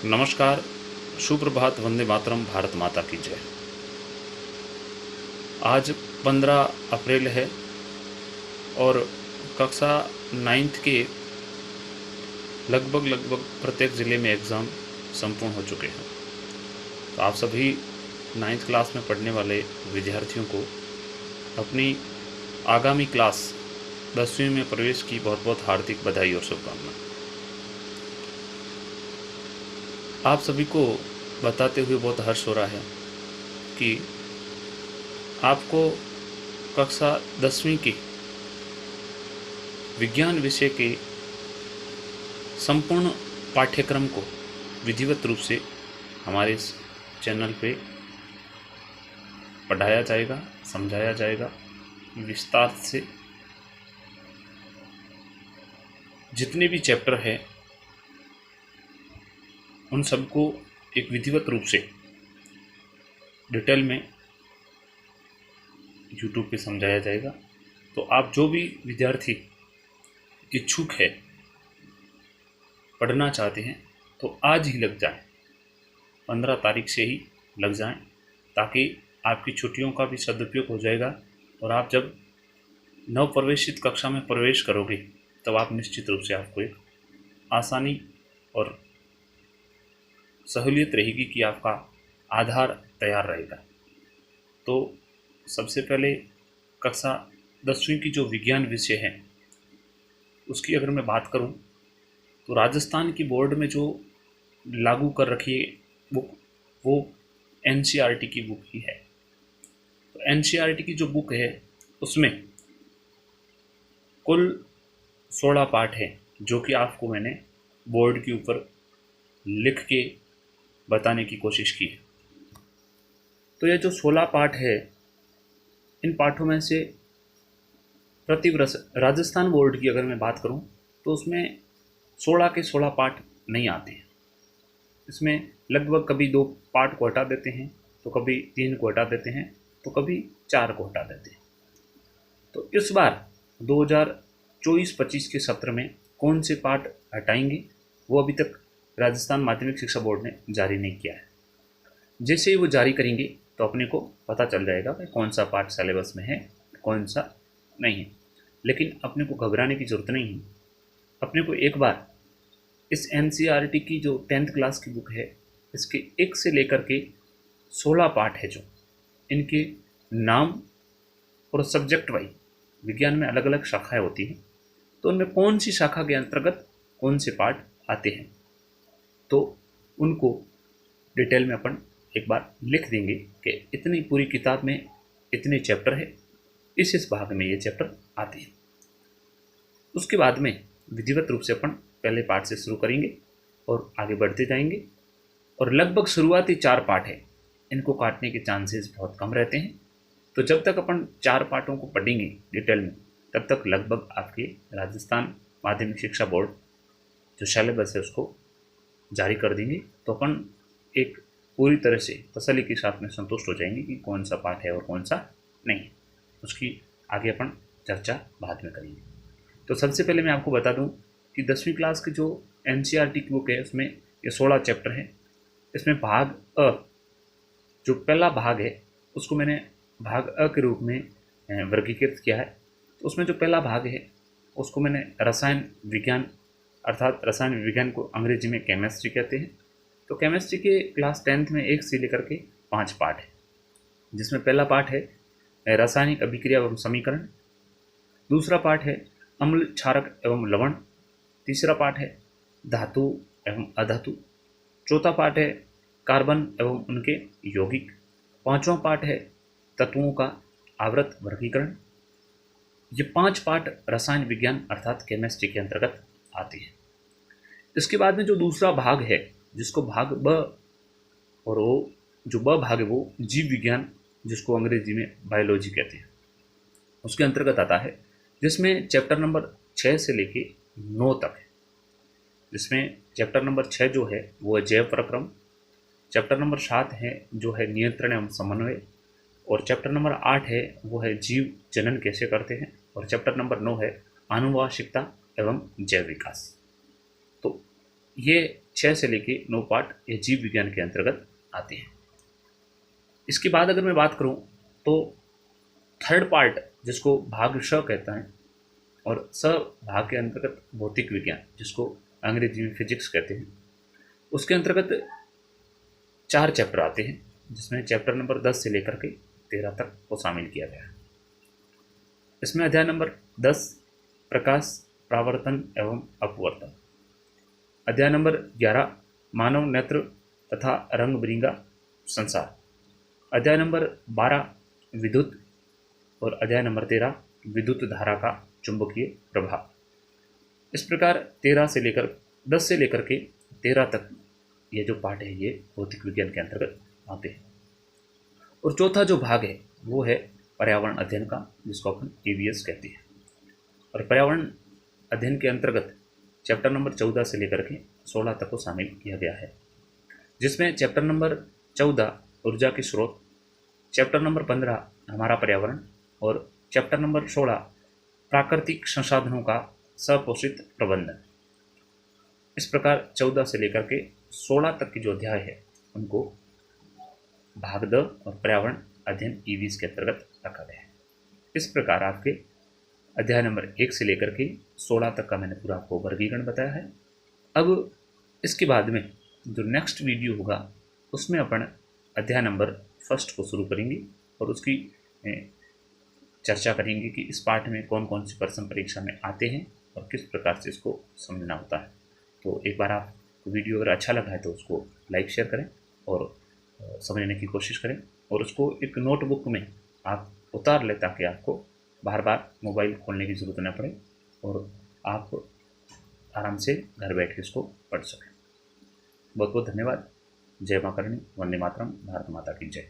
नमस्कार, सुप्रभात, वंदे मातरम, भारत माता की जय। आज 15 अप्रैल है और कक्षा 9th के लगभग प्रत्येक ज़िले में एग्ज़ाम संपूर्ण हो चुके हैं। तो आप सभी 9th क्लास में पढ़ने वाले विद्यार्थियों को अपनी आगामी क्लास 10वीं में प्रवेश की बहुत बहुत हार्दिक बधाई और शुभकामनाएं। आप सभी को बताते हुए बहुत हर्ष हो रहा है कि आपको कक्षा 10वीं की विज्ञान विषय के संपूर्ण पाठ्यक्रम को विधिवत रूप से हमारे इस चैनल पे पढ़ाया जाएगा, समझाया जाएगा विस्तार से। जितने भी चैप्टर हैं उन सबको एक विधिवत रूप से डिटेल में यूट्यूब पे समझाया जाएगा। तो आप जो भी विद्यार्थी इच्छुक है, पढ़ना चाहते हैं, तो आज ही लग जाएं, 15 तारीख से ही लग जाएं, ताकि आपकी छुट्टियों का भी सदुपयोग हो जाएगा और आप जब नव प्रवेशित कक्षा में प्रवेश करोगे तब आप निश्चित रूप से आपको एक आसानी और सहूलियत रहेगी कि आपका आधार तैयार रहेगा। तो सबसे पहले कक्षा 10वीं की जो विज्ञान विषय है उसकी अगर मैं बात करूं तो राजस्थान की बोर्ड में जो लागू कर रखी है बुक वो NCERT की बुक ही है। तो NCERT की जो बुक है उसमें कुल 16 पाठ हैं, जो कि आपको मैंने बोर्ड के ऊपर लिख के बताने की कोशिश की है। तो ये जो 16 पाठ है, इन पाठों में से प्रतिवर्ष राजस्थान बोर्ड की अगर मैं बात करूं तो उसमें 16 के 16 पाठ नहीं आते हैं। इसमें लगभग कभी 2 पाठ को हटा देते हैं, तो कभी 3 को हटा देते हैं, तो कभी 4 को हटा देते हैं। तो इस बार 2024-25 के सत्र में कौन से पाठ हटाएंगे वो अभी तक राजस्थान माध्यमिक शिक्षा बोर्ड ने जारी नहीं किया है। जैसे ही वो जारी करेंगे तो अपने को पता चल जाएगा कि कौन सा पाठ सिलेबस में है, कौन सा नहीं है। लेकिन अपने को घबराने की ज़रूरत नहीं है। अपने को एक बार इस NCERT की जो 10th क्लास की बुक है, इसके 1 से लेकर के 16 पाठ है, जो इनके नाम और सब्जेक्ट वाइज विज्ञान में अलग अलग शाखाएं होती हैं, तो उनमें कौन सी शाखा के अंतर्गत कौन से पाठ आते हैं, तो उनको डिटेल में अपन एक बार लिख देंगे कि इतनी पूरी किताब में इतने चैप्टर है, इस भाग में ये चैप्टर आते हैं। उसके बाद में विधिवत रूप से अपन पहले पाठ से शुरू करेंगे और आगे बढ़ते जाएंगे। और लगभग शुरुआती 4 पाठ है, इनको काटने के चांसेस बहुत कम रहते हैं। तो जब तक अपन 4 पाठों को पढ़ेंगे डिटेल में, तब तक लगभग आपके राजस्थान माध्यमिक शिक्षा बोर्ड जो सिलेबस है उसको जारी कर देंगे। तो अपन एक पूरी तरह से तसल्ली के साथ में संतुष्ट हो जाएंगे कि कौन सा पाठ है और कौन सा नहीं है। उसकी आगे अपन चर्चा बाद में करेंगे। तो सबसे पहले मैं आपको बता दूं कि 10वीं क्लास की जो NCERT की बुक है उसमें ये 16 चैप्टर हैं। इसमें भाग अ, जो पहला भाग है, उसको मैंने भाग अ के रूप में वर्गीकृत किया है। तो उसमें जो पहला भाग है उसको मैंने रसायन विज्ञान, अर्थात रसायन विज्ञान को अंग्रेजी में केमिस्ट्री कहते हैं। तो केमिस्ट्री के क्लास 10th में 1 से लेकर के 5 पाठ है, जिसमें पहला पाठ है रासायनिक अभिक्रिया एवं समीकरण, दूसरा पाठ है अम्ल, क्षारक एवं लवण, तीसरा पाठ है धातु एवं अधातु, चौथा पाठ है कार्बन एवं उनके यौगिक, पांचवा पाठ है तत्वों का आवर्त वर्गीकरण। ये 5 पाठ रसायन विज्ञान अर्थात केमिस्ट्री के अंतर्गत आते हैं। इसके बाद में जो दूसरा भाग है, जिसको भाग ब, और वो जो ब भाग है वो जीव विज्ञान, जिसको अंग्रेजी में बायोलॉजी कहते हैं, उसके अंतर्गत आता है, जिसमें चैप्टर नंबर 6 से लेके 9 तक है। जिसमें चैप्टर नंबर 6 जो है वो है जैव प्रक्रम, चैप्टर नंबर 7 है जो है नियंत्रण एवं समन्वय, और चैप्टर नंबर 8 है वो है जीव जनन कैसे करते हैं, और चैप्टर नंबर 9 है आनुवांशिकता एवं जैव विकास। तो ये 6 से लेके 9 पाठ ये जीव विज्ञान के अंतर्गत आते हैं। इसके बाद अगर मैं बात करूं तो थर्ड पार्ट जिसको भाग श कहता है और स भाग के अंतर्गत भौतिक विज्ञान जिसको अंग्रेजी में फिजिक्स कहते हैं, उसके अंतर्गत 4 चैप्टर आते हैं जिसमें चैप्टर नंबर 10 से लेकर के 13 तक को शामिल किया गया है। इसमें अध्याय नंबर 10 प्रकाश प्रावर्तन एवं अपवर्तन, अध्याय नंबर 11 मानव नेत्र तथा रंग बिरंगा संसार, अध्याय नंबर 12 विद्युत और अध्याय नंबर 13 विद्युत धारा का चुंबकीय प्रभाव। इस प्रकार 10 से लेकर के 13 तक ये जो पाठ है ये भौतिक विज्ञान के अंतर्गत आते हैं। और चौथा जो भाग है वो है पर्यावरण अध्ययन का, जिसको अपन EVS कहते हैं। और पर्यावरण अध्ययन के अंतर्गत चैप्टर नंबर 14 से लेकर के 16 तक को शामिल किया गया है, जिसमें चैप्टर नंबर 14 ऊर्जा के स्रोत, चैप्टर नंबर 15 हमारा पर्यावरण और चैप्टर नंबर 16 प्राकृतिक संसाधनों का सपोषित प्रबंधन। इस प्रकार 14 से लेकर के 16 तक की जो अध्याय है उनको भाग द और पर्यावरण अध्ययन EVS के अंतर्गत रखा गया है। इस प्रकार आपके अध्याय नंबर 1 से लेकर के 16 तक का मैंने पूरा आपको वर्गीकरण बताया है। अब इसके बाद में जो नेक्स्ट वीडियो होगा उसमें अपन अध्याय नंबर 1 को शुरू करेंगे और उसकी चर्चा करेंगे कि इस पाठ में कौन कौन से प्रश्न परीक्षा में आते हैं और किस प्रकार से इसको समझना होता है। तो एक बार आप वीडियो अगर अच्छा लगा है तो उसको लाइक शेयर करें और समझने की कोशिश करें और उसको एक नोटबुक में आप उतार लें ताकि आपको बार बार मोबाइल खोलने की ज़रूरत न पड़े और आप आराम से घर बैठ के इसको पढ़ सकें। बहुत बहुत धन्यवाद। जय मां करणी, वंदे मातरम, भारत माता की जय।